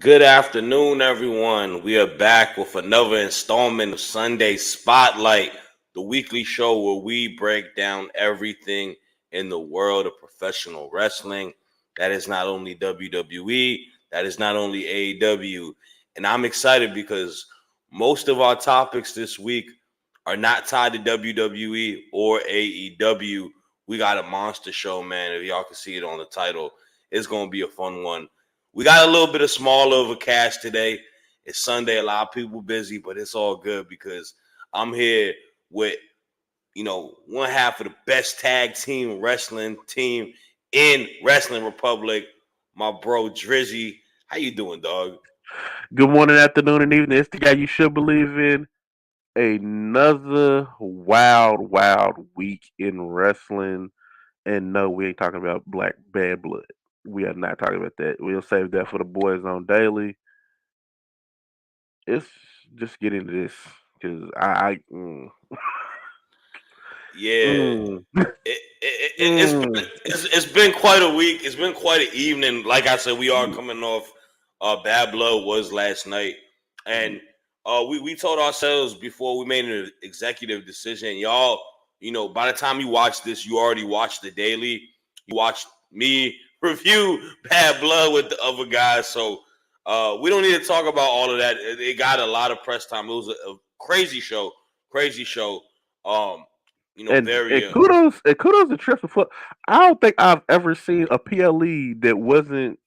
Good afternoon, everyone. We are back with another installment of Sunday Spotlight, the weekly show where we break down everything in the world of professional wrestling. That is not only WWE, that is not only AEW. And I'm excited because most of our topics this week are not tied to WWE or AEW. We got a monster show, man. If y'all can see it on the title, it's going to be a fun one. We got a little bit of smaller of a cast today. It's Sunday, a lot of people busy, but it's all good because I'm here with, one half of the best tag team wrestling team in Wrestling Republic, my bro Dryzzy. How you doing, dog? Good morning, afternoon, and evening. It's the guy you should believe in. Another wild week in wrestling. And no, we ain't talking about black bad blood. We are not talking about that. We'll save that for the boys on daily. Let's just get into this because Yeah, mm, it's mm, been it's been quite a week. It's been quite an evening. Like I said, we are coming off. Bad Blood was last night, and we told ourselves before we made an executive decision, y'all. By the time you watch this, you already watched the daily. You watched me review Bad Blood with the other guys, so we don't need to talk about all of that. It got a lot of press time. It was a crazy show, crazy show. Um, and very. kudos to Triple Foot. I don't think I've ever seen a PLE that wasn't.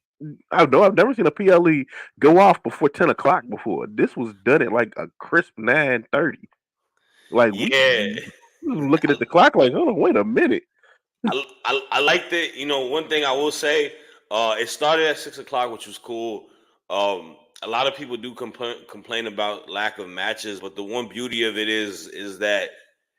I know I've never seen a PLE go off before 10 o'clock before. This was done at like a crisp 9:30. Like Yeah, we was looking at the clock like, hold on, wait a minute. I liked it. One thing I will say, it started at 6 o'clock, which was cool. A lot of people do complain about lack of matches, but the one beauty of it is that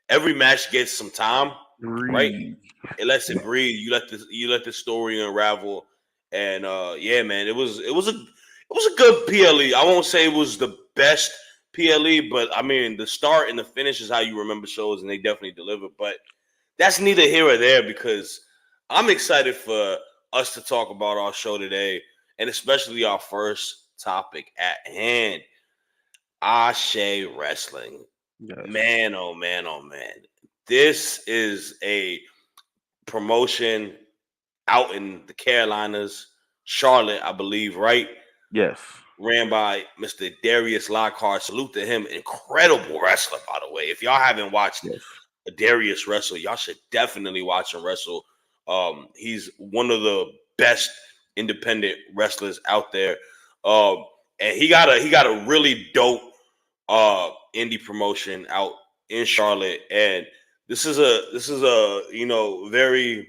every match gets some time, right? Breathe. It lets it breathe. You let the story unravel, and yeah, man, it was a good PLE. I won't say it was the best PLE, but I mean the start and the finish is how you remember shows, and they definitely delivered. But that's neither here or there because I'm excited for us to talk about our show today, and especially our first topic at hand: Ashe Wrestling. Yes. Man, oh man, oh man, this is a promotion out in the Carolinas, Charlotte, I believe, right? Yes. Ran by Mr. Darius Lockhart. Salute to him. Incredible wrestler, by the way. If y'all haven't watched Yes. Darius wrestle, y'all should definitely watch him wrestle. He's one of the best independent wrestlers out there. Um, and he got a really dope indie promotion out in Charlotte. And this is a very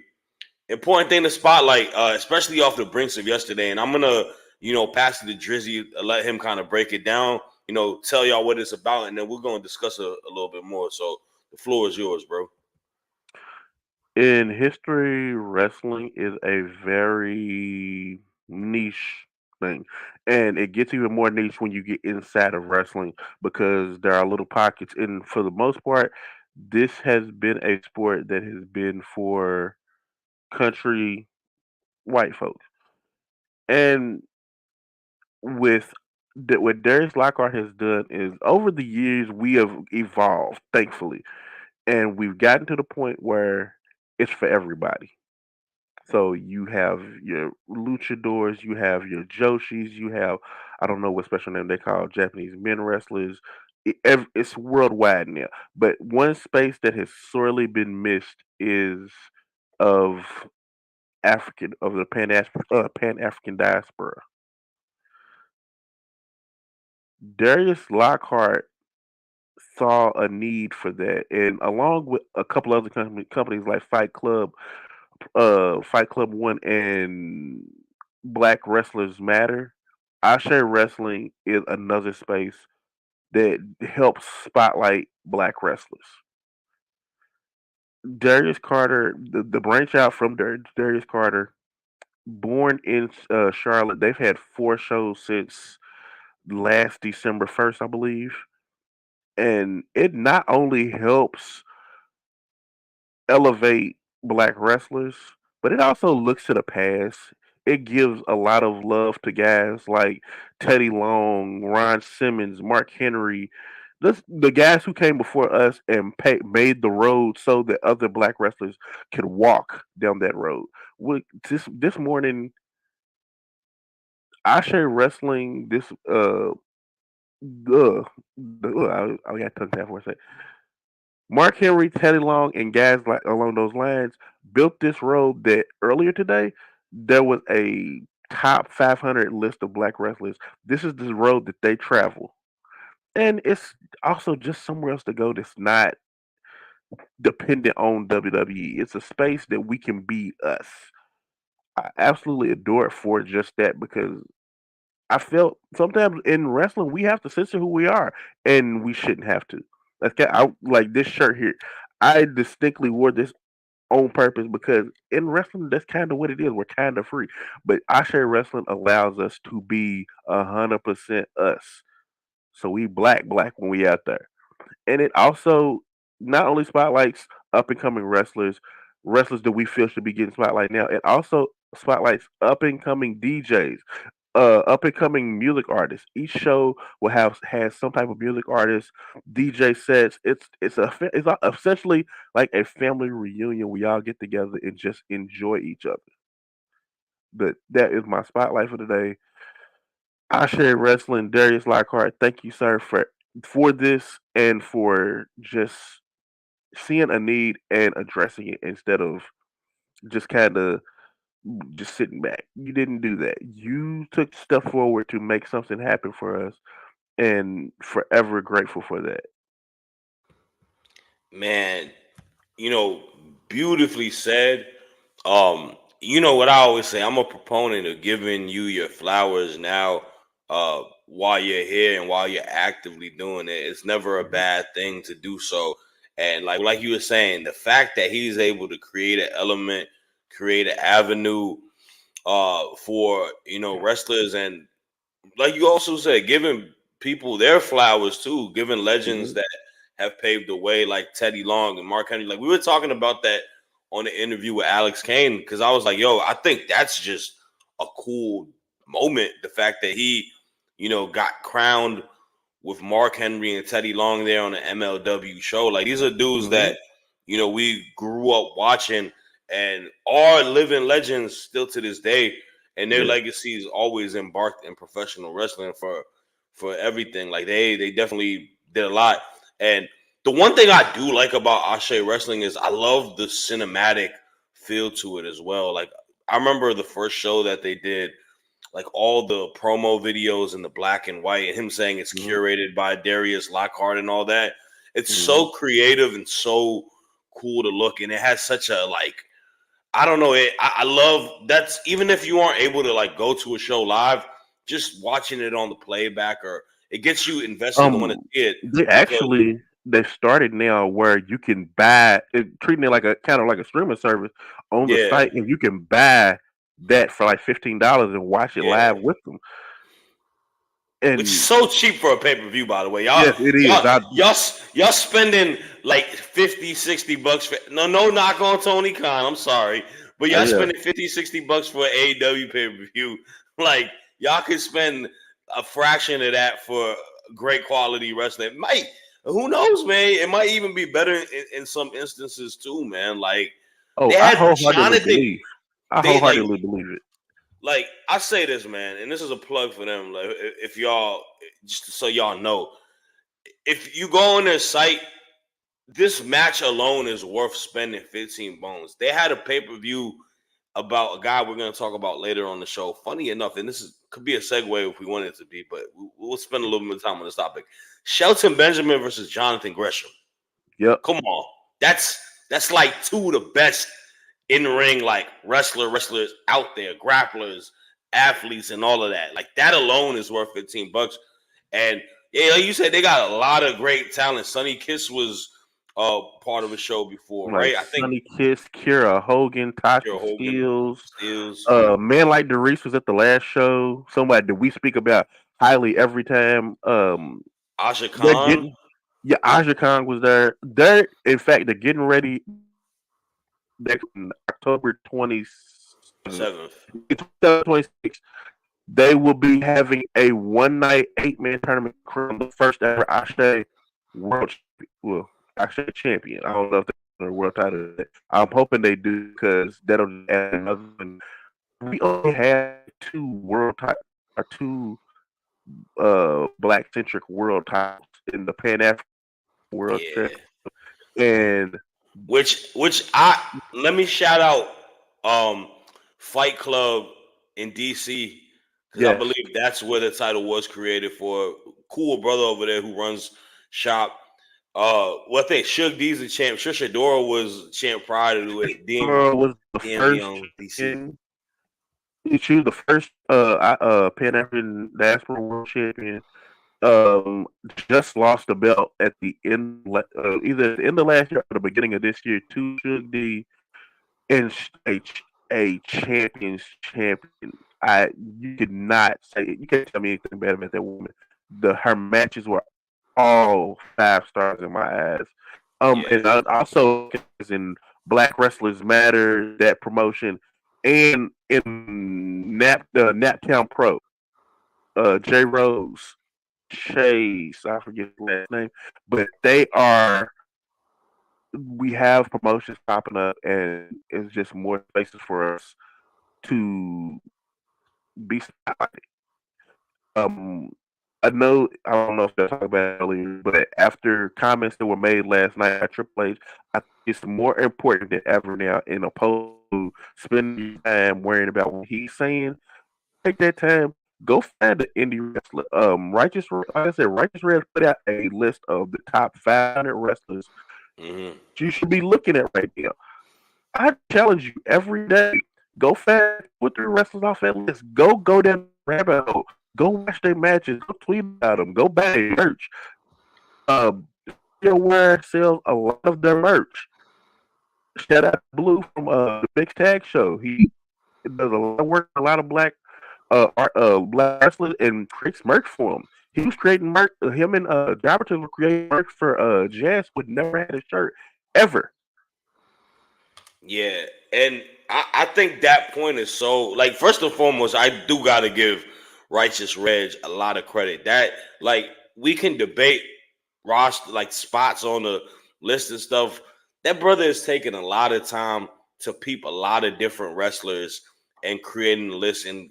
important thing to spotlight, especially off the brinks of yesterday. And I'm gonna, pass it to Drizzy, let him kind of break it down, tell y'all what it's about, and then we're gonna discuss a little bit more. So the floor is yours, bro. In history, wrestling is a very niche thing. And it gets even more niche when you get inside of wrestling because there are little pockets. And for the most part, this has been a sport that has been for country white folks. And with what Darius Lockhart has done is over the years we have evolved, thankfully, and we've gotten to the point where it's for everybody. So you have your luchadors, you have your joshis, you have I don't know what special name they call Japanese men wrestlers. It's worldwide now. But one space that has sorely been missed is of of the Pan African diaspora. Darius Lockhart saw a need for that, and along with a couple other companies like Fight Club One and Black Wrestlers Matter, Ashe Wrestling is another space that helps spotlight black wrestlers. Darius Carter, the branch out from Darius Carter, born in Charlotte, they've had 4 shows since last December 1st, I believe, and it not only helps elevate black wrestlers, but it also looks to the past. it gives a lot of love to guys like Teddy Long, Ron Simmons, Mark Henry, the guys who came before us and made the road so that other black wrestlers could walk down that road. This morning, I share wrestling. I got tongue tied for a sec. Mark Henry, Teddy Long, and guys like along those lines built this road that earlier today there was a top 500 list of black wrestlers. This is the road that they travel, and it's also just somewhere else to go that's not dependent on WWE. It's a space that we can be us. I absolutely adore it for just that because I felt sometimes in wrestling we have to censor who we are, and we shouldn't have to. Like this shirt here. I distinctly wore this on purpose because in wrestling that's kind of what it is. We're kind of free, but I share wrestling allows us to be 100% us. So we black when we out there, and it also not only spotlights up and coming wrestlers that we feel should be getting spotlight now. It also spotlights up and coming DJs, up and coming music artists. Each show will have has some type of music artist, DJ sets. Essentially like a family reunion. We all get together and just enjoy each other. But that is my spotlight for today. I share wrestling. Darius Lockhart, thank you, sir, for this and for just seeing a need and addressing it instead of just kind of just sitting back. You didn't do that. You took step forward to make something happen for us, and forever grateful for that. Man, you know, beautifully said. You know what I always say, I'm a proponent of giving you your flowers now, while you're here and while you're actively doing it. It's never a Mhm. bad thing to do so. And like you were saying, the fact that he's able to create an element, create an avenue for, wrestlers, and like you also said, giving people their flowers too, giving legends Mhm. that have paved the way, like Teddy Long and Mark Henry. Like we were talking about that on the interview with Alex Kane, because I was like, yo, I think that's just a cool moment. The fact that he, got crowned with Mark Henry and Teddy Long there on the MLW show. Like these are dudes Mhm. that, we grew up watching and are living legends still to this day. And their Yeah. legacy is always embarked in professional wrestling for everything. Like they definitely did a lot. And the one thing I do like about Ashe Wrestling is I love the cinematic feel to it as well. Like I remember the first show that they did, like all the promo videos in the black and white, and him saying it's Mhm. curated by Darius Lockhart and all that. It's Mhm. so creative and so cool to look, and it has such a like, I don't know. I love that's even if you aren't able to like go to a show live, just watching it on the playback, or it gets you invested to want to Um, see it they because actually they started now where you can buy it, treating it like a kind of like a streaming service on the yeah, site, and you can buy that for like $15 and watch it yeah. live with them. Which is And so cheap for a pay-per-view, by the way. Y'all, yes, it is. y'all, y'all, y'all spending like 50, $60 for no knock on Tony Khan. I'm sorry. But y'all Yeah. spending 50, $60 for an AEW pay-per-view. Like y'all could spend a fraction of that for great quality wrestling. It might, who knows, man? It might even be better in some instances too, man. Like Oh, they I had wholeheartedly Jonathan. believe. I They wholeheartedly believe it. like I say this, man, and this is a plug for them. Like if y'all, just so y'all know, if you go on their site, this match alone is worth spending 15 bones. They had a pay-per-view about a guy we're going to talk about later on the show. Funny enough, and this is could be a segue if we want it to be, but we'll spend a little bit of time on this topic. Shelton Benjamin versus Jonathan Gresham. Yep. Come on, that's like two of the best in ring like wrestlers out there, grapplers, athletes, and all of that. Like that alone is worth $15. And yeah, like you said, they got a lot of great talent. Sonny Kiss was part of a show before, Like right? I think Sonny Kiss, Kira Hogan, Joe Tasha Hogan, Steeles, Steels, Man Like Derice was at the last show. Somebody that we speak about highly every time. Aja They're Khan. getting Yeah, Aja Khan was there. In fact, they're getting ready. Next October 27th. 7th. 27-26. They will be having a one night 8-man tournament crown the first ever Ashe world Ashe champion. I don't know if they're a world title. I'm hoping they do because that'll just add another one. We only have two world titles or two black centric world titles in the Pan African World Yeah. Championship. And Which I let me shout out Fight Club in DC because I yes, believe that's where the title was created for. Cool brother over there who runs shop. What they Shug D's the champ. Shishadora was champ prior to it. was the DMV first on DC. champion. She was the first Pan African Diaspora World Champion. Just lost the belt at the end, either the end of last year or the beginning of this year to Shug D, and a champion's champion. You could not say you can't tell me anything bad about that woman. Her matches were all 5 stars in my eyes. Yeah. And I also in Black Wrestlers Matter, that promotion, and in Naptown Pro, J Rose, Chase, I forget his last name, but they are. We have promotions popping up, and it's just more spaces for us to be spotlighted. Um, I don't know if I talked about it earlier, but after comments that were made last night at Triple H, I think it's more important than ever now, in opposed to spending time worrying about what he's saying. Take that time, go find an indie wrestler. Like I said, Righteous Red put out a list of the top 500 wrestlers Hmm. you should be looking at right now. I challenge you every day. Go find 2 or 3 wrestlers off that list. Go down the rabbit hole. Go watch their matches. Go tweet about them. Go buy their merch. Where sells a lot of their merch. Shout out to Blue from the Big Tag Show. He does a lot of work, a lot of black wrestlers, and creates merch for them. He was creating merch. Him and Jobberton were creating merch for Jazz, would never had a shirt ever. Yeah, and I think that point is so like first and foremost, I do gotta give Righteous Reg a lot of credit. That like we can debate roster like spots on the list and stuff. That brother is taking a lot of time to peep a lot of different wrestlers and creating a list. And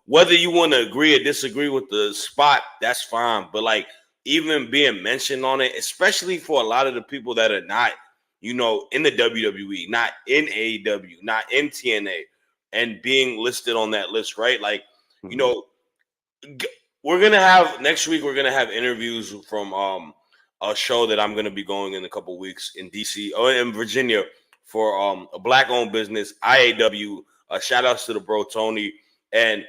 whether you want to agree or disagree with the spot, that's fine. But like even being mentioned on it, especially for a lot of the people that are not in the WWE, not in AEW, not in TNA, and being listed on that list, right? Like, you Mhm. know, we're gonna have next week. We're gonna have interviews from a show that I'm gonna be going in a couple weeks in DC or in Virginia for a black-owned business, IAW. Shout outs to the bro Tony, and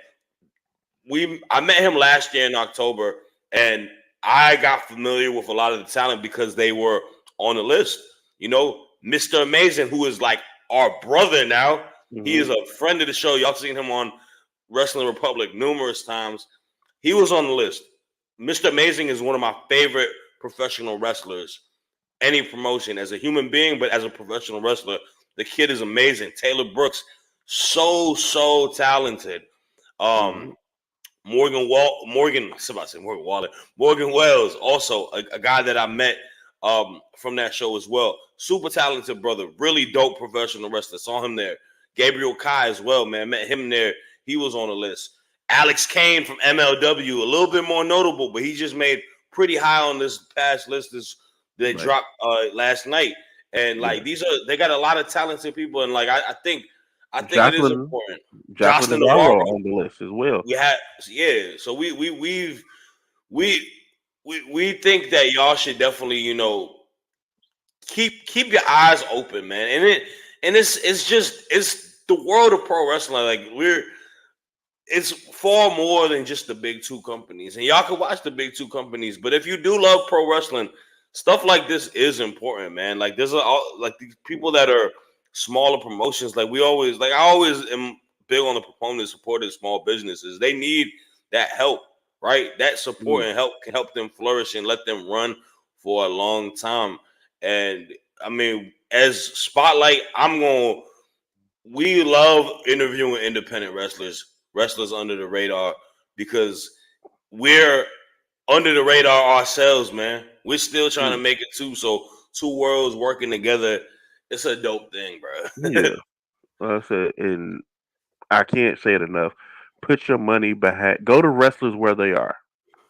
I met him last year in October, and I got familiar with a lot of the talent because they were on the list. Mr. Amazing, who is like our brother now. He is Mhm. a friend of the show. Y'all seen him on Wrestling Republic numerous times. He was on the list. Mr. Amazing is one of my favorite professional wrestlers. Any promotion as a human being, but as a professional wrestler, the kid is amazing. Taylor Brooks, so talented. Um, Mhm. Morgan, I was about to say Morgan Waller. Morgan Wells, also a guy that I met from that show as well. Super talented brother, really dope professional wrestler. Saw him there. Gabriel Kai as well, man. Met him there. He was on the list. Alex Kane from MLW, a little bit more notable, but he just made pretty high on this past list that Right. dropped last night. And like Yeah. they got a lot of talented people, and like I think it is Jocelyn important. Jocelyn Jocelyn Navarro Navarro, on the list as well. we had yeah. So we we think that y'all should definitely keep your eyes open, man. It's the world of pro wrestling. Like it's far more than just the big 2 companies, and y'all can watch the big 2 companies. But if you do love pro wrestling, stuff like this is important, man. Like like these people that are smaller promotions. Like I always am big on the proponents supporting small businesses. They need that help, right? That support Mhm. and help can help them flourish and let them run for a long time. And I mean, as Spotlight, we love interviewing independent wrestlers under the radar, because we're under the radar ourselves, man. We're still trying to Mm, make it too. So two worlds working together, it's a dope thing, bro. yeah, like I said, and I can't say it enough. Put your money behind. Go to wrestlers where they are.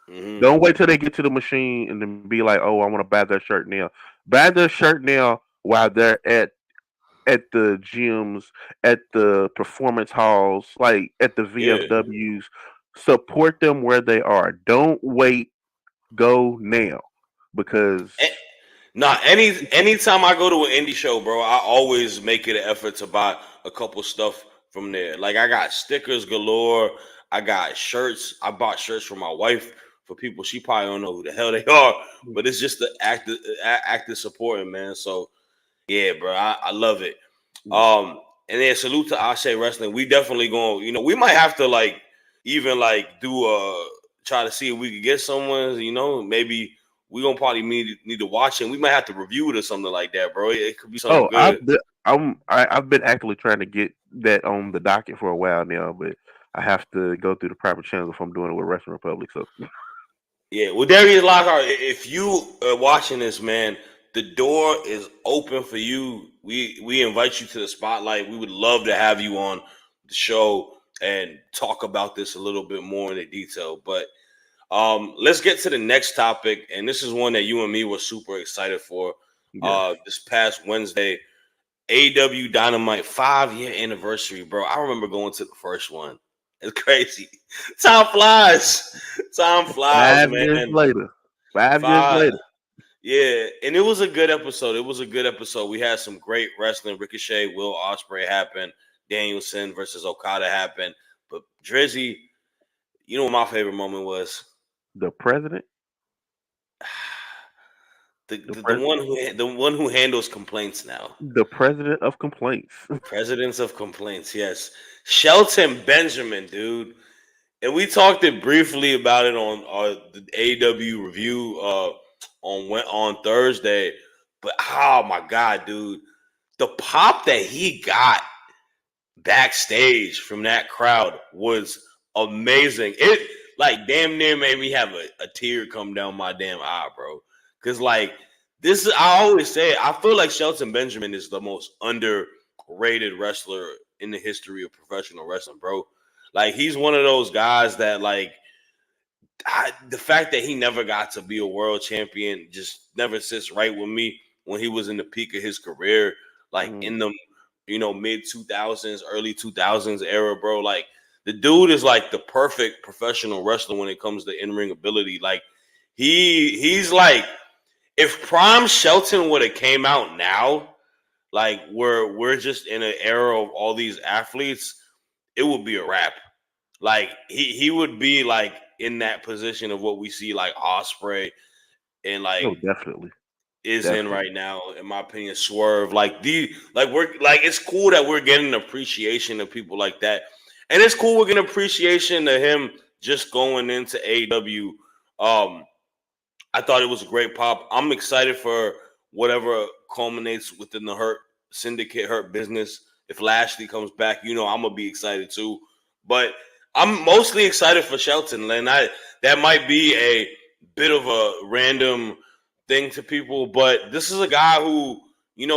hmm Don't wait till they get to the machine and then be like, "Oh, I want to buy their shirt now." Buy their shirt now while they're at the gyms, at the performance halls, like at the Yeah. VFWs. Support them where they are. Don't wait. Go now because Nah, anytime I go to an indie show, bro, I always make it an effort to buy a couple stuff from there. Like I got stickers galore, I got shirts. I bought shirts for my wife, for people she probably don't know who the hell they are, but it's just the active supporting, man. So yeah, bro, I love it. And then salute to ASE Wrestling. We definitely going. We might have to even do try to see if we could get someone. Maybe we gonna probably need to watch it. And we might have to review it or something like that, bro. It could be something oh, good. I've been actually trying to get that on the docket for a while now, but I have to go through the proper channels if I'm doing it with Wrestling Republic. So Yeah, well, Darius Lockhart, if you are watching this, man, the door is open for you. We invite you to the spotlight. We would love to have you on the show and talk about this a little bit more in the detail. But let's get to the next topic, and this is one that you and me were super excited for. yes, This past Wednesday, AW Dynamite 5-year anniversary, bro. I remember going to the first one. It's crazy. Time flies. Time flies, 5 years man. later, 5 years Five. later, Yeah, and it was a good episode. It was a good episode. We had some great wrestling. Ricochet, Will Ospreay happened. Danielson versus Okada happened. But Drizzy, you know what my favorite moment was? the president, The, the the, the pres, one who handles complaints now. the president of complaints. Presidents of complaints, yes. Shelton Benjamin, dude. And we talked it briefly about it on the AW review on Thursday. But oh my god, dude, the pop that he got backstage from that crowd was amazing. It damn near made me have a tear come down my damn eye, bro. Cause this is, I always say it, I feel like Shelton Benjamin is the most underrated wrestler in the history of professional wrestling, bro. Like he's one of those guys that the fact that he never got to be a world champion just never sits right with me when he was in the peak of his career, like Mm, in the mid 2000s, early 2000s era, bro. Like the dude is like the perfect professional wrestler when it comes to in ring ability. Like he's like if Prime Shelton would have came out now, like we're just in an era of all these athletes, it would be a wrap. Like he would be like in that position of what we see like Osprey and oh, definitely, is in definitely. right now, in my opinion. Swerve, we're like it's cool that we're getting appreciation of people like that, and it's cool we're getting appreciation of him just going into AW. I thought it was a great pop. I'm excited for whatever culminates within the Hurt Syndicate, Hurt Business. If Lashley comes back, I'm gonna be excited too. But I'm mostly excited for Shelton, and that might be a bit of a random thing to people, but this is a guy who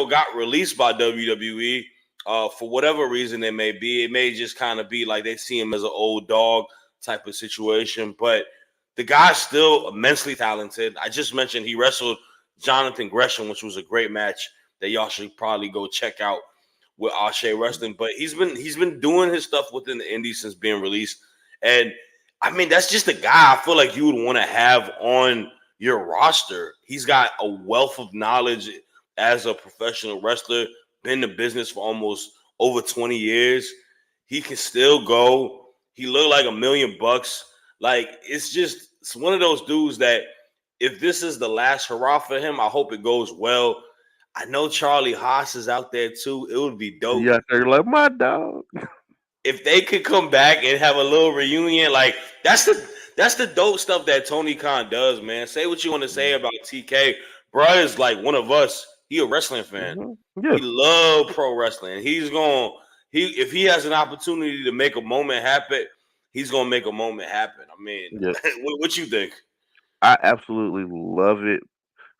got released by WWE for whatever reason it may be. It may just kind of be like they see him as an old dog type of situation, but the guy's still immensely talented. I just mentioned he wrestled Jonathan Gresham, which was a great match that y'all should probably go check out with Ashe Wrestling. But he's been doing his stuff within the indies since being released. And I mean, that's just a guy I feel like you would want to have on your roster. He's got a wealth of knowledge as a professional wrestler, been in the business for almost over 20 years. He can still go. He looked like $1,000,000. Like it's one of those dudes that if this is the last hurrah for him, I hope it goes well. I know Charlie Haas is out there too. It would be dope Yeah, they're like my dog. if they could come back and have a little reunion. Like that's the dope stuff that Tony Khan does, man. Say what you want to say about TK. Bro is like one of us. He a wrestling fan. Hmm. He Yeah, love pro wrestling. if he has an opportunity to make a moment happen, he's gonna make a moment happen. I mean, Yes, what you think? I absolutely love it.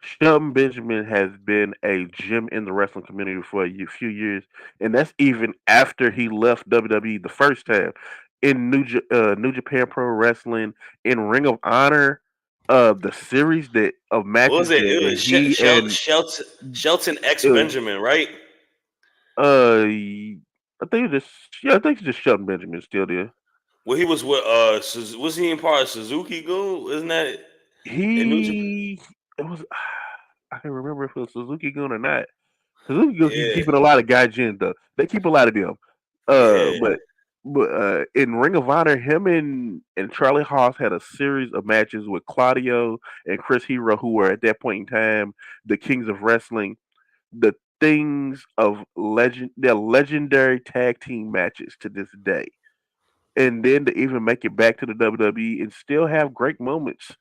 Shelton Benjamin has been a gem in the wrestling community for few years, and that's even after he left WWE the first time. In New Japan Pro Wrestling, in Ring of Honor, the series that of What was matches it? It that was he and Shelton X it was Benjamin, right? I think it's just I think it's just Shelton Benjamin still there. Well, he was with was he in part of Suzuki Gun? Isn't that in New Japan? He it was I can't remember if it was Suzuki Gun or not. Suzuki Gun keep Yeah, keeping a lot of gaijin though. They keep a lot of them. Uh, yeah. but in Ring of Honor, him and Charlie Haas had a series of matches with Claudio and Chris Hero, who were at that point in time the kings of wrestling. The things of legend, they're legendary tag team matches to this day. And then to even make it back to the WWE and still have great moments,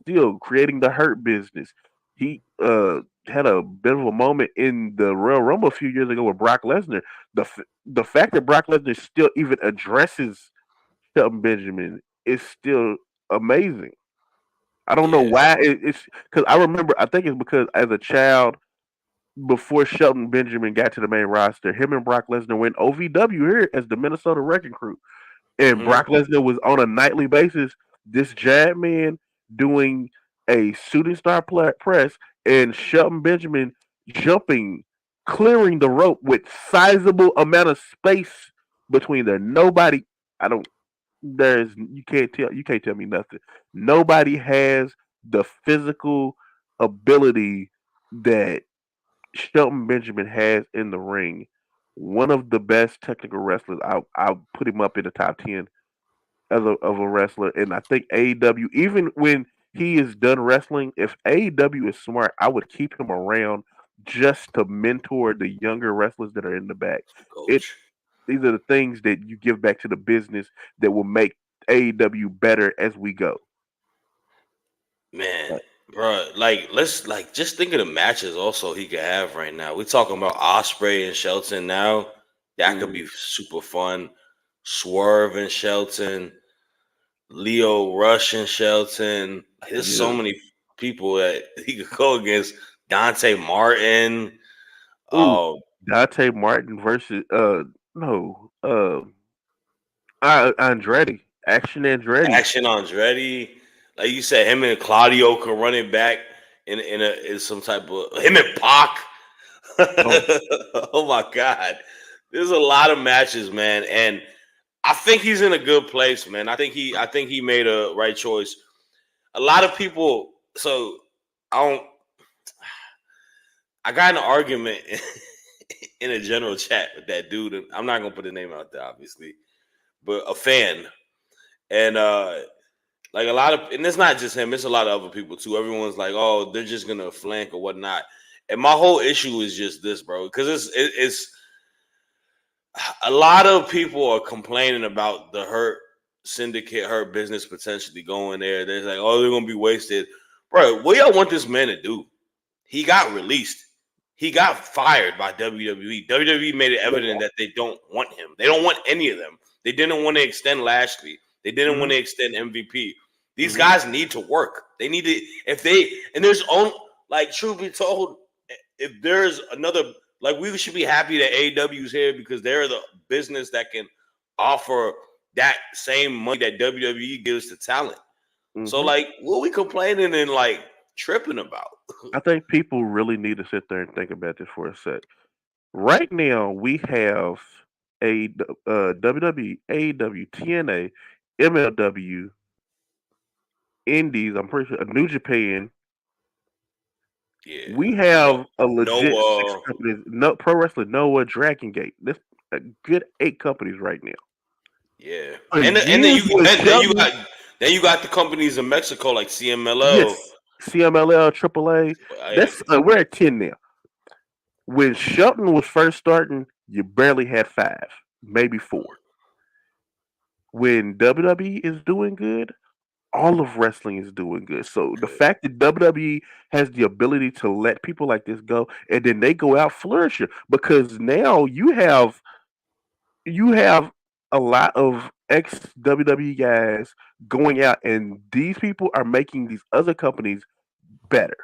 still creating the Hurt Business. He had a bit of a moment in the Royal Rumble a few years ago with Brock Lesnar. The fact that Brock Lesnar still even addresses Shelton Benjamin is still amazing. I don't know Yeah. why it's because I remember. I think it's because as a child, before Shelton Benjamin got to the main roster, him and Brock Lesnar went OVW here as the Minnesota Wrecking Crew, and Hmm. Brock Lesnar was on a nightly basis this giant man doing a shooting star press, and Shelton Benjamin jumping, clearing the rope with sizable amount of space between there. Nobody, I don't. There's you can't tell me nothing. Nobody has the physical ability that Shelton Benjamin has in the ring. One of the best technical wrestlers. I'll put him up in the top 10 as of a wrestler. And I think AEW, even when he is done wrestling, if AEW is smart, I would keep him around just to mentor the younger wrestlers that are in the back. It Coach. These are the things that you give back to the business that will make AEW better as we go. Man, bro, like let's like just think of the matches also he could have right now. We talking about Osprey and Shelton now. That could Mhm. be super fun. Swerve and Shelton, Leo Rush and Shelton. Like, there's so Yeah. many people that he could go against. Dante Martin, Ooh, uh, Dante Martin versus no Andretti, Action Andretti. Action Andretti. Like you said, him and Claudio could run it back in some type of him and Pac. Oh, Oh my god. There's a lot of matches, man, and I think he's in a good place, man. I think he made a right choice. A lot of people so I don't I got in an argument in a general chat with that dude. And I'm not gonna put his name out there, obviously, but a fan. And like a lot of and it's not just him, it's a lot of other people too. Everyone's like, oh, they're just gonna flank or whatnot. And my whole issue is just this, bro, because it's a lot of people are complaining about the hurt syndicate, hurt business potentially going there. They're like, oh, they're gonna be wasted, bro. What y'all want this man to do? He got released. He got fired by WWE. WWE made it evident that they don't want him. They don't want any of them. They didn't want to extend Lashley. They didn't want hmm to extend MVP. These hmm guys need to work. They need to if they and there's on like truth be told, if there's another like we should be happy that AEW is here because they're the business that can offer that same money that WWE gives to talent. So hmm like what we complaining and like tripping about? I think people really need to sit there and think about this for a sec. Right now, we have a WWE, AEW, TNA, MLW, Indies. I'm pretty sure New Japan. Yeah. We No, have a legit six no. companies. No Pro Wrestling, Noah, Dragon Gate. This a good 8 companies right now. Yeah. For And years with Shelton, then you got the companies in Mexico like CMLL. yes, CMLL, AAA. I, That's we're at 10 now. When Shelton was first starting, you barely had 5, maybe 4. When WWE is doing good, all of wrestling is doing good. So the fact that WWE has the ability to let people like this go and then they go out flourishing because now you have you have a lot of ex WWE guys going out, and these people are making these other companies better,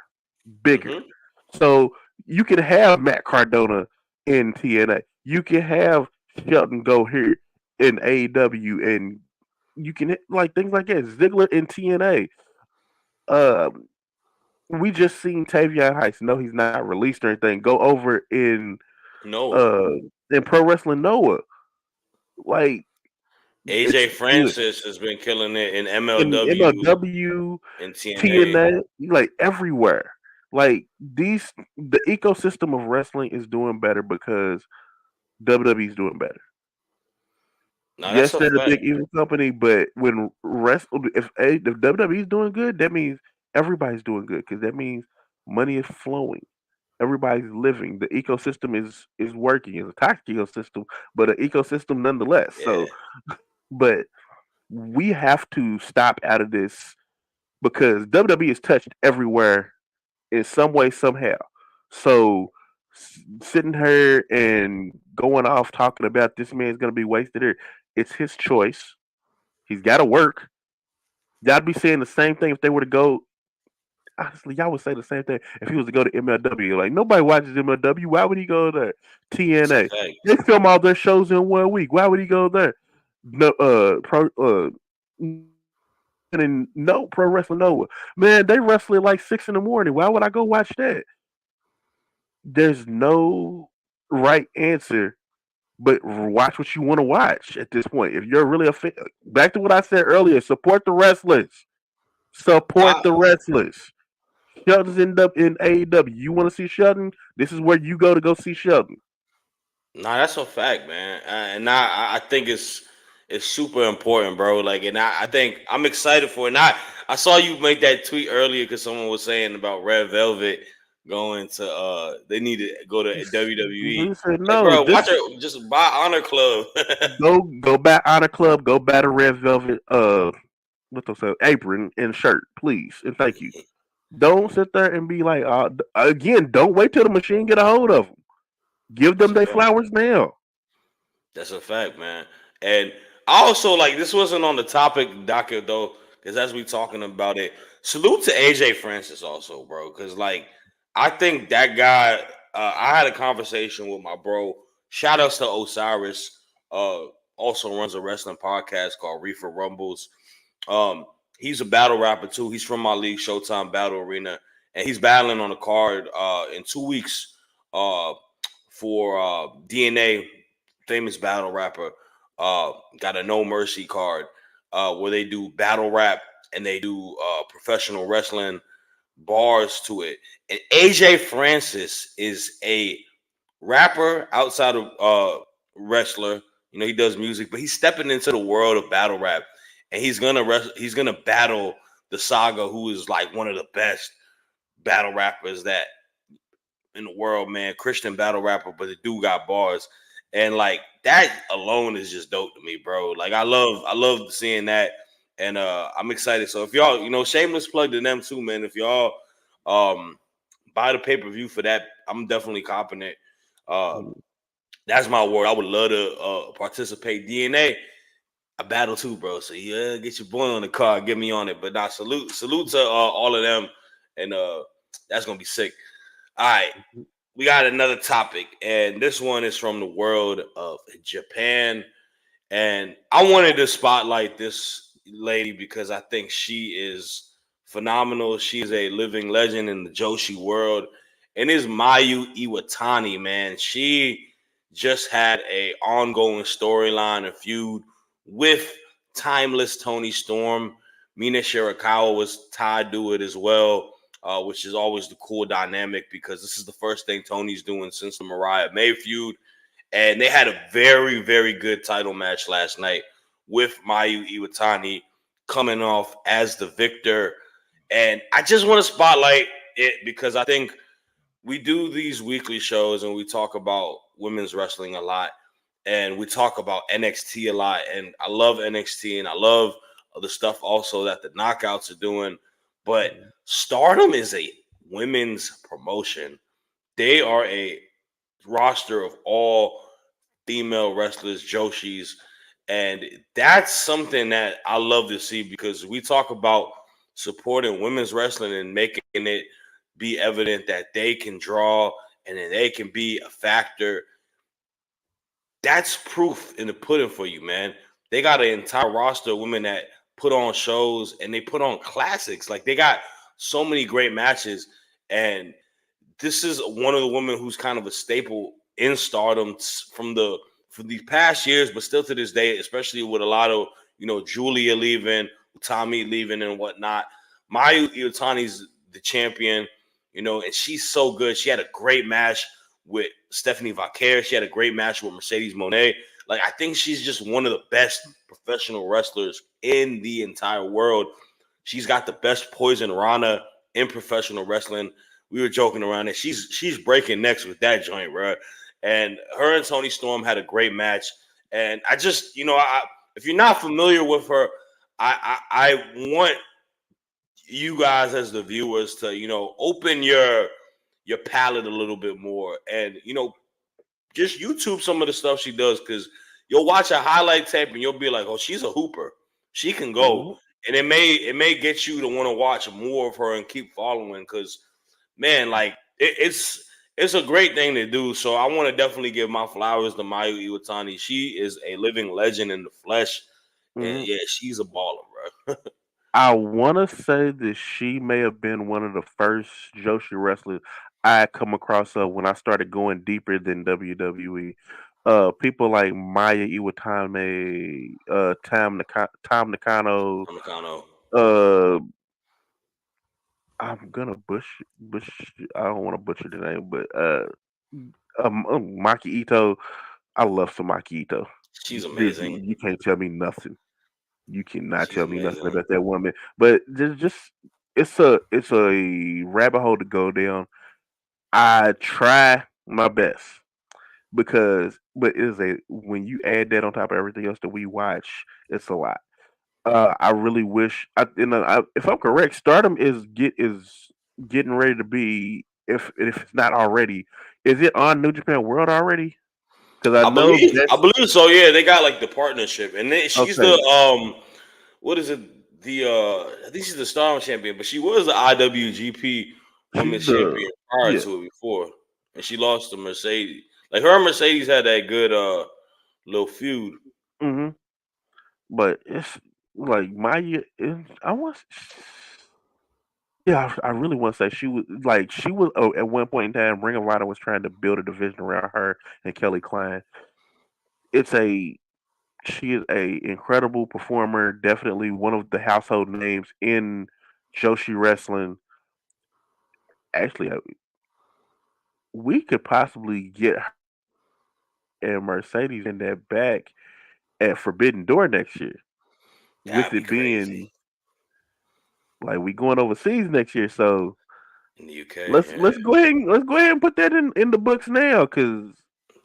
bigger. Mm-hmm. So you can have Matt Cardona in TNA. You can have Shelton go here in AEW, and you can like things like that. Ziggler in TNA. Um, we just seen Tavion Heights. No, he's not released or anything. Go over Noah. uh in Pro Wrestling Noah. Like it's AJ good Francis has been killing it in in MLW MLW, and TNA. TNA, like everywhere. Like the ecosystem of wrestling is doing better because WWE's doing better. Now that's Yes, a they're the fact. big evil company, but when if WWE's doing good, that means everybody's doing good because that means money is flowing. Everybody's living. The ecosystem is working. It's a toxic ecosystem, but an ecosystem nonetheless. So, Yeah. but we have to stop out of this because WWE is touched everywhere in some way, somehow. So sitting here and going off talking about this man's going to be wasted here, it's his choice. He's got to work. Y'all be saying the same thing if they were to go. Honestly, y'all would say the same thing if he was to go to MLW. Like nobody watches MLW. Why would he go there? That's a TNA. fact. They film all their shows in 1 week. Why would he go there? No, and no pro wrestling Nova. Man, they wrestle at like 6 in the morning. Why would I go watch that? There's no right answer, but watch what you want to watch at this point. If you're really a fan, back to what I said earlier, support the wrestlers. Support I, the wrestlers. Shelton's end up in AEW. You want to see Shelton? This is where you go to go see Shelton. Nah, that's a fact, man. And I think it's super important, bro. Like, and I think I'm excited for it. And I saw you make that tweet earlier because someone was saying about Red Velvet going to they need to go to WWE. He said, Like, "No, bro, this watch it. Just buy Honor Club. go back Honor Club, go back to Red Velvet what those say apron and shirt, please, and thank you. Don't sit there and be like, again, don't wait till the machine get a hold of them. Give That's them a their fact. flowers now." That's a fact, man. And I also like this wasn't on the topic docket though, because as we talking about it, salute to AJ Francis also, bro. Because like I think that guy. I had a conversation with my bro. Shout outs to Osiris. Uh, also runs a wrestling podcast called Reefer Rumbles. Um, he's a battle rapper too. He's from my league, Showtime Battle Arena, and he's battling on a card in 2 weeks uh, for DNA, famous battle rapper. Got a No Mercy card where they do battle rap and they do professional wrestling bars to it. And AJ Francis is a rapper outside of wrestler. You know, he does music, but he's stepping into the world of battle rap, and he's gonna battle the Saga, who is like one of the best battle rappers that in the world, man. Christian battle rapper, but the dude got bars, and like that alone is just dope to me, bro. Like I love seeing that, and I'm excited. So if y'all, shameless plug to them too, man. If y'all um buy the pay per view for that, I'm definitely copping it. Uh, that's my word. I would love to participate. DNA, a battle too, bro. So yeah, get your boy on the card, get me on it. But nah, salute to all of them, and that's gonna be sick. All right, we got another topic, and this one is from the world of Japan. And I wanted to spotlight this lady because I think she is phenomenal. She is a living legend in the Joshi world. And is Mayu Iwatani, man. She just had a ongoing storyline and feud with timeless Tony Storm. Mina Shirakawa was tied to it as well, which is always the cool dynamic because this is the first thing Tony's doing since the Mariah May feud, and they had a very, very good title match last night with Mayu Iwatani coming off as the victor. And I just want to spotlight it because I think we do these weekly shows and we talk about women's wrestling a lot and we talk about NXT a lot. And I love NXT and I love the stuff also that the knockouts are doing. But Stardom is a women's promotion. They are a roster of all female wrestlers, Joshis, and that's something that I love to see because we talk about supporting women's wrestling and making it be evident that they can draw and that they can be a factor. That's proof in the pudding for you, man. They got an entire roster of women that put on shows and they put on classics. Like they got so many great matches, and this is one of the women who's kind of a staple in stardom from these past years, but still to this day, especially with a lot of Julia leaving, Tommy leaving, and whatnot. Mayu Iwatani's the champion, and she's so good. She had a great match with Stephanie Vaquer. She had a great match with Mercedes Monet. Like I think she's just one of the best professional wrestlers in the entire world. She's got the best poison rana in professional wrestling. We were joking around that she's breaking necks with that joint, bro. And her and Tony Storm had a great match. And I just, if you're not familiar with her, I want you guys as the viewers to, open your palate a little bit more, and just YouTube some of the stuff she does, because you'll watch a highlight tape and you'll be like, oh, she's a hooper. She can go, Mhm. and it may get you to want to watch more of her and keep following, because man, like it's a great thing to do. So I want to definitely give my flowers to Mayu Iwatani. She is a living legend in the flesh, and Mhm. yeah, she's a baller, bro. I want to say that she may have been one of the first Joshi wrestlers I come across when I started going deeper than WWE. People like Maya Iwatani, Tom Nakano. Nakano. Uh, I'm gonna bush. I don't want to butcher the name, but Maki Ito. I love some Maki Ito. She's Dude, amazing. you can't tell me nothing. You cannot She's tell me nothing amazing. about that woman. But just it's a rabbit hole to go down. I try my best but it is a when you add that on top of everything else that we watch, it's a lot. I really wish if I'm correct, Stardom is getting ready to be if it's not already, is it on New Japan World already? Because I know I that's believe so. Yeah, they got like the partnership, and she's the okay. what is it? I think she's the Storm champion, but she was the IWGP She's Women's the champion prior yeah. to it before, and she lost to Mercedes. Like her and Mercedes had that good little feud. Hmm. But it's like I want. Yeah, I really want to say she was at one point in time. Ring of Honor was trying to build a division around her and Kelly Klein. It's a She is a incredible performer. Definitely one of the household names in Joshi wrestling. Actually, we could possibly get her and Mercedes in that back at Forbidden Door next year. With That'd be it crazy being like we going overseas next year, so in the UK. let's Yeah, let's go ahead and put that in the books now, because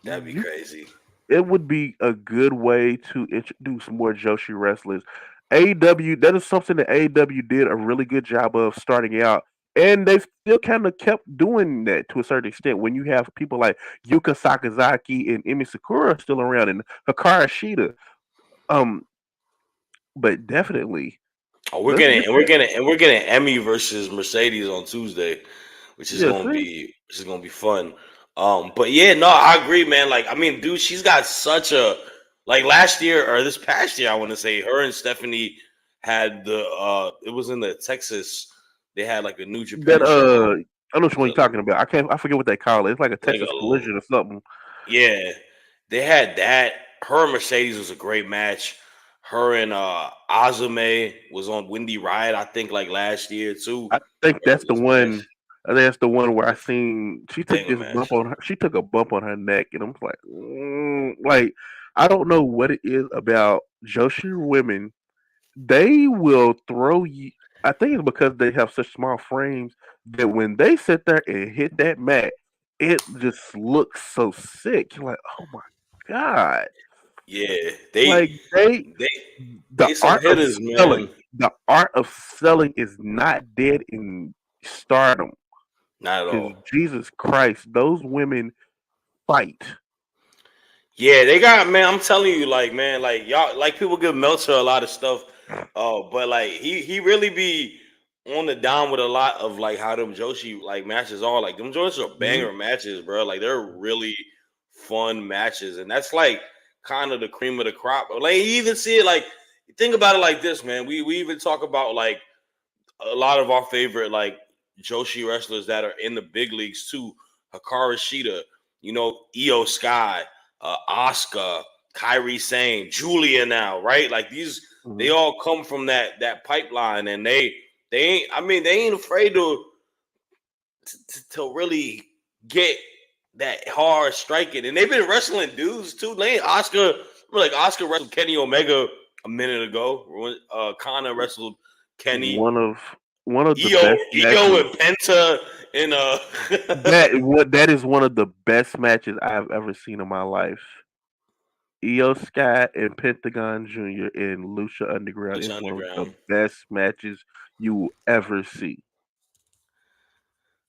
that'd be you crazy. it would be a good way to introduce more Joshi wrestlers. AEW, that is something that AEW did a really good job of starting out, and they still kind of kept doing that to a certain extent. When you have people like Yuka Sakazaki and Emi Sakura still around, and Hikaru Shida, um, but definitely Oh, we're let's getting get and we're that. getting and we're getting Emmy versus Mercedes on Tuesday, Yeah, see, which is gonna be fun. But yeah, no, I agree, man. Like, I mean, dude, she's got such a like last year or this past year, I want to say her and Stephanie had the it was in the Texas. They had like a New that Japan show. I know which Was one you're it talking about. I forget what they call it. It's like a like Texas collision or something. yeah, they had that. Her and Mercedes was a great match. Her and Azume was on Windy Riot, I think, like last year too. I think That that's was the this match. one. I think that's the one where I seen she took Banger this match. bump on her. She took a bump on her neck, and I'm like, like I don't know what it is about Joshi women. They will throw you. I think it's because they have such small frames that when they sit there and hit that mat, it just looks so sick. You're like, oh my god! Yeah, Like they the they some art of hitters, man. selling, the art of selling is not dead in stardom. Not at Because all. Jesus Christ, those women fight. Yeah, they got man. I'm telling you, like man, like y'all, like people give Meltzer a lot of stuff, but like he really be on the down with a lot of like how them Joshi like matches are. Like them joints are Mhm. banger matches, bro. Like they're really fun matches, and that's like kind of the cream of the crop. Like you even see it like think about it like this, man. We even talk about like a lot of our favorite like Joshi wrestlers that are in the big leagues too. Hikaru Shida, Io Sky, Asuka, Kyrie Sane, Julia now, right? Like these, they Mhm. all come from that pipeline, and they ain't. I mean, they ain't afraid to really get that hard striking, and they've been wrestling dudes too. Lane Oscar, like Oscar wrestled Kenny Omega a minute ago. Connor wrestled Kenny. One of one of the Io, best Io matches. and Penta in That is one of the best matches I have ever seen in my life. Io Sky and Pentagon Jr. in Lucha Underground Lucha is one of the Underground. best matches you will ever see.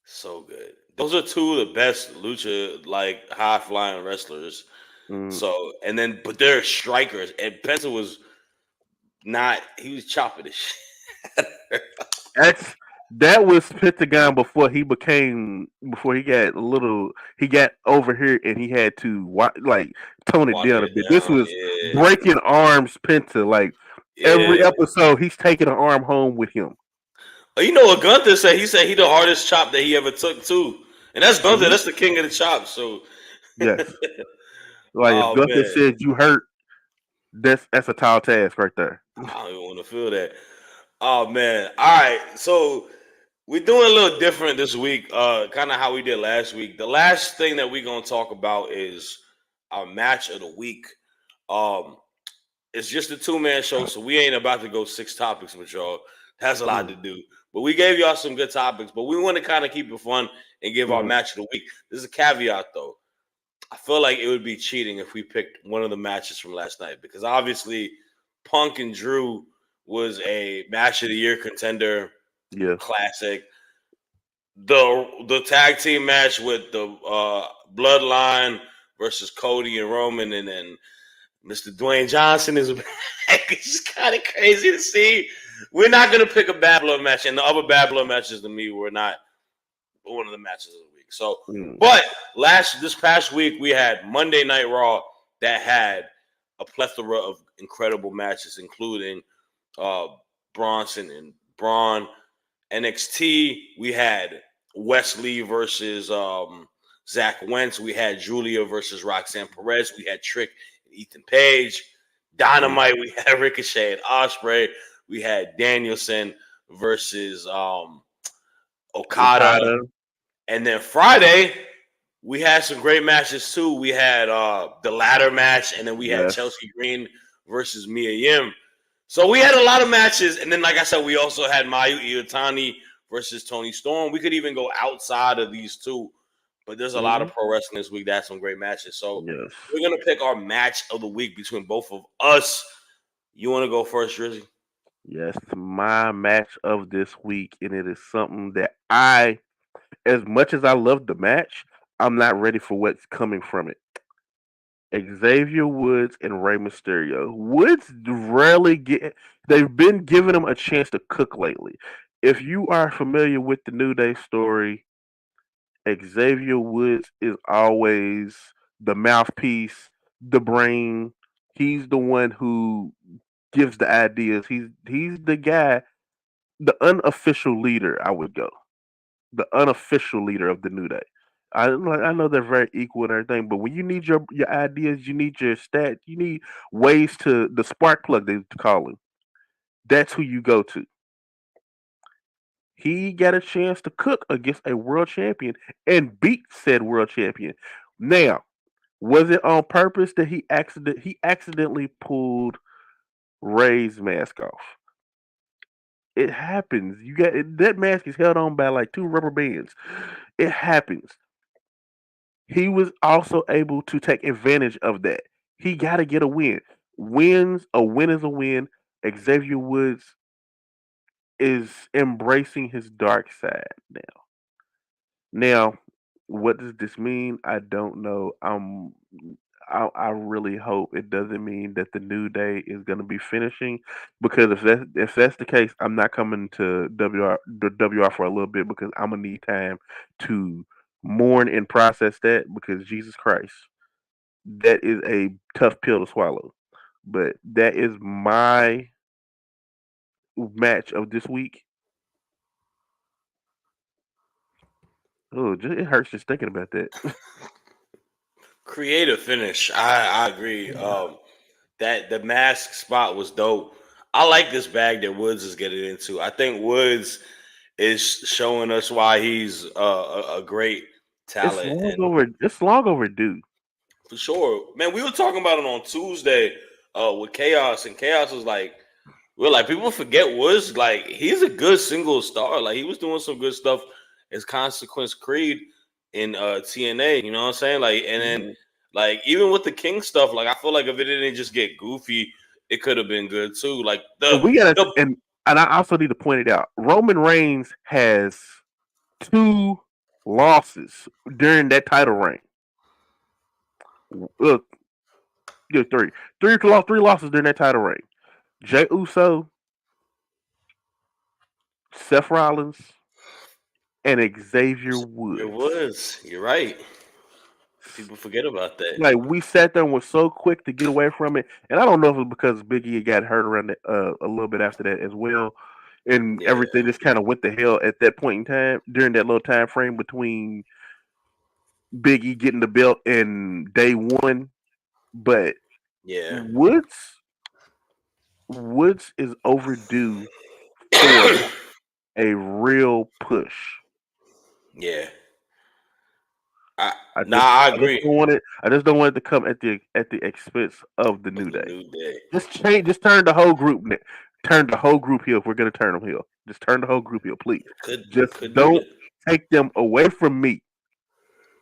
So good. Those are two of the best lucha like high flying wrestlers. Mm, So and then but they're strikers. And Penta was not he was chopping the shit. that's that was Pentagon before he got a little he got over here and he had to like tone it Watering down a it bit. This down. was Yeah. breaking arms Penta. Like every Yeah. episode he's taking an arm home with him. You know what Gunther said? He said he the hardest chop that he ever took too. And that's Gunther, Hmm. that's the king of the chops. So Yes. Like if oh Gunther man. says you hurt, that's a tall task right there. I don't even want to feel that. Oh man. All right. So we're doing a little different this week, kind of how we did last week. The last thing that we're gonna talk about is our match of the week. Um, it's just a two-man show, so we ain't about to go six topics with y'all. That's a lot Mm, to do. But we gave y'all some good topics, but we want to kind of keep it fun and give our mm, match of the week. There's a caveat though. I feel like it would be cheating if we picked one of the matches from last night because obviously Punk and Drew was a match of the year contender, yeah. classic. The tag team match with the Bloodline versus Cody and Roman, and then Mr. Dwayne Johnson is back. It's kind of crazy to see. We're not gonna pick a bad blood match, and the other bad blood matches to me were not one of the matches of the week. So, Mm, but this past week we had Monday Night Raw that had a plethora of incredible matches, including uh, Bronson and Braun. NXT, we had Wesley versus Zach Wentz. We had Julia versus Roxanne Perez. We had Trick and Ethan Page. mm. Dynamite, we had Ricochet and Osprey. We had Danielson versus Okada. Okada, And then Friday, we had some great matches too. We had the ladder match, and then we had yes. Chelsea Green versus Mia Yim. So we had a lot of matches, and then like I said, we also had Mayu Iwatani versus Tony Storm. We could even go outside of these two, but there's a lot Hmm. of pro wrestling this week that had some great matches. So Yes. we're gonna pick our match of the week between both of us. You want to go first, Drizzy? Yes, my match of this week, and it is something that as much as I love the match, I'm not ready for what's coming from it. Xavier Woods and Rey Mysterio. Woods rarely get. They've been giving him a chance to cook lately. If you are familiar with the New Day story, Xavier Woods is always the mouthpiece, the brain. He's the one who gives the ideas. He's the guy, the unofficial leader. I would go the unofficial leader of the New Day. I know they're very equal and everything, but when you need your ideas, you need your stat, you need ways to the spark plug they call him. That's who you go to. He got a chance to cook against a world champion and beat said world champion. Now, was it on purpose that he accidentally pulled Ray's mask off? It happens. That mask is held on by like two rubber bands. It happens. He was also able to take advantage of that. He got to get a win. A win is a win. Xavier Woods is embracing his dark side now. Now, what does this mean? I don't know. I really hope it doesn't mean that the New Day is going to be finishing, because if that's the case, I'm not coming to WR for a little bit, because I'm gonna need time to mourn and process that, because Jesus Christ, that is a tough pill to swallow. But that is my match of this week. Oh, it hurts just thinking about that. Creative finish. I agree. That the mask spot was dope. I like this bag that Woods is getting into. I think Woods is showing us why he's a great It's talent, long and over. It's long overdue. for sure, man. We were talking about it on Tuesday with Chaos, and Chaos was like, "Well, like people forget Woods. Like he's a good single star. Like he was doing some good stuff as Consequence Creed in TNA. You know what I'm saying? Like, and then Mhm. like even with the King stuff, like I feel like if it didn't just get goofy, it could have been good too. Like And we gotta the and I also need to point it out. Roman Reigns has two losses during that title reign. Uh, yeah, three losses during that title reign. Jey Uso, Seth Rollins, and Xavier it Woods. was. You're right. People forget about that. Like, we sat there and were so quick to get away from it, and I don't know if it's because Big E got hurt around a little bit after that as well, and Yeah, everything just kind of went to hell at that point in time during that little time frame between Big E getting the belt and day one. But yeah, Woods Woods is overdue for a real push. yeah. I I Nah, just I I just agree. don't want it. I just don't want it to come at the expense of the Of New the Day. new day. Just change. Just turn the whole group. Turn the whole group heel if we're gonna turn them heel. Just turn the whole group heel, please. Just Could do don't that. take them away from me.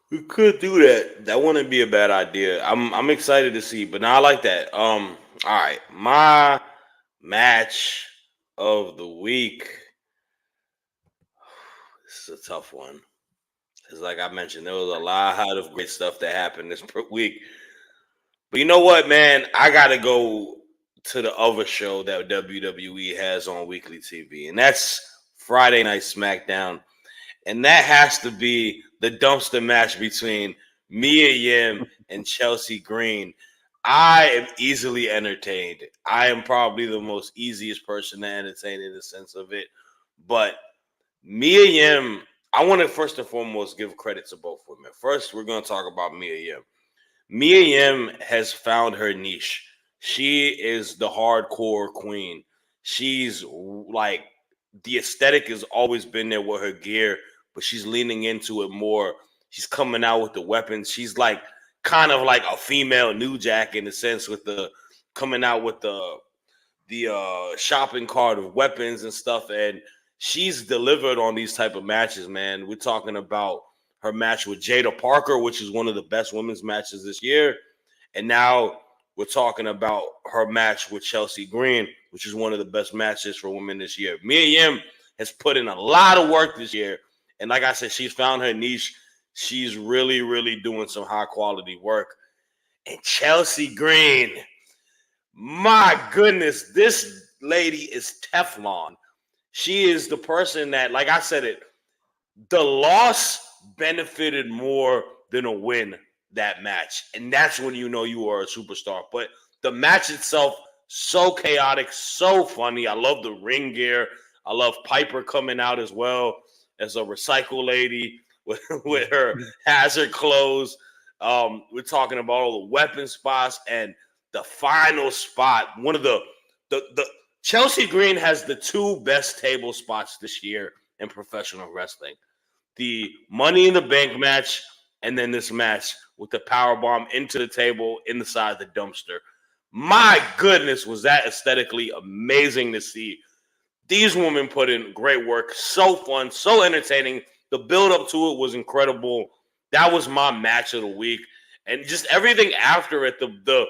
We could do that. That wouldn't be a bad idea. I'm excited to see, but now I like that. All right, my match of the week. This is a tough one. Because, like I mentioned, there was a lot of great stuff that happened this week. But you know what, man? I got to go to the other show that WWE has on weekly TV, and that's Friday Night SmackDown. And that has to be the dumpster match between Mia Yim and Chelsea Green. I am easily entertained. I am probably the most easiest person to entertain in the sense of it. But Mia Yim, I want to first and foremost give credit to both women. First, we're going to talk about Mia Yim. Mia Yim has found her niche. She is the hardcore queen. She's like the aesthetic has always been there with her gear, but she's leaning into it more. She's coming out with the weapons. She's like kind of like a female New Jack in a sense with the coming out with the shopping cart of weapons and stuff, and she's delivered on these type of matches, man. We're talking about her match with Jada Parker, which is one of the best women's matches this year, and now we're talking about her match with Chelsea Green, which is one of the best matches for women this year. Mia Yim has put in a lot of work this year, and like I said, she's found her niche. She's really doing some high quality work. And Chelsea Green, my goodness, this lady is Teflon. She is the person that, like I said it, the loss benefited more than a win that match. And that's when you know you are a superstar. But the match itself, so chaotic, so funny. I love the ring gear. I love Piper coming out as well as a recycle lady with her hazard clothes. We're talking about all the weapon spots and the final spot. One of the Chelsea Green has the two best table spots this year in professional wrestling: the Money in the Bank match, and then this match with the power bomb into the table inside the dumpster. My goodness, was that aesthetically amazing to see. These women put in great work. So fun, so entertaining. The build up to it was incredible. That was my match of the week. And just everything after it, the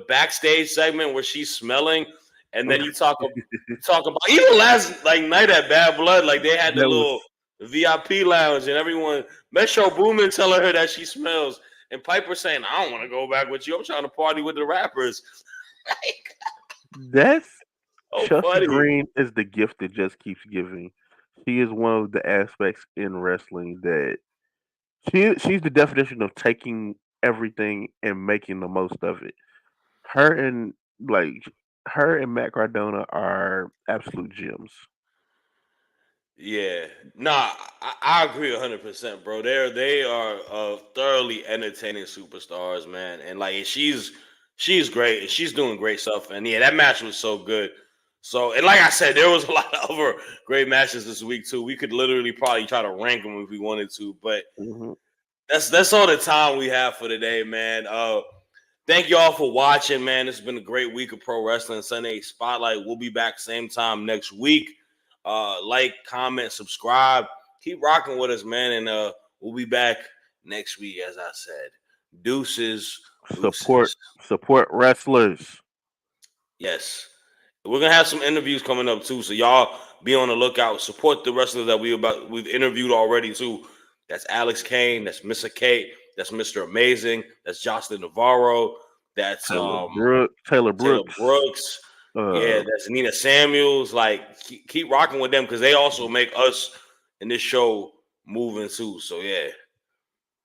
backstage segment where she's smelling, and then talk about even last like night at Bad Blood, like they had the That was little VIP lounge and everyone Metro Boomin telling her that she smells. And Piper saying, I don't want to go back with you. I'm trying to party with the rappers. Like, That's oh, Chelsea funny. Green is the gift that just keeps giving. She is one of the aspects in wrestling that she's the definition of taking everything and making the most of it. Her and like her and Matt Cardona are absolute gems. Yeah, nah, I agree 100%, bro. They are thoroughly entertaining superstars, man, and like she's great and she's doing great stuff. And yeah, that match was so good. So and like I said, there was a lot of other great matches this week too. We could literally probably try to rank them if we wanted to, but Hmm. that's all the time we have for today, man. Thank you all for watching, man. It's been a great week of Pro Wrestling Sunday Spotlight. We'll be back same time next week. Like, comment, subscribe. Keep rocking with us, man. And we'll be back next week, as I said. Deuces, Support deuces. wrestlers. Yes. We're gonna have some interviews coming up too. So y'all be on the lookout. Support the wrestlers that we've interviewed already too. That's Alex Kane, that's Mr. Kate, that's Mr. Amazing, that's Jocelyn Navarro, that's Taylor Taylor Brooks. Brooks. Yeah, Uh, that's Nina Samuels. Like, keep rocking with them because they also make us in this show moving too. So yeah.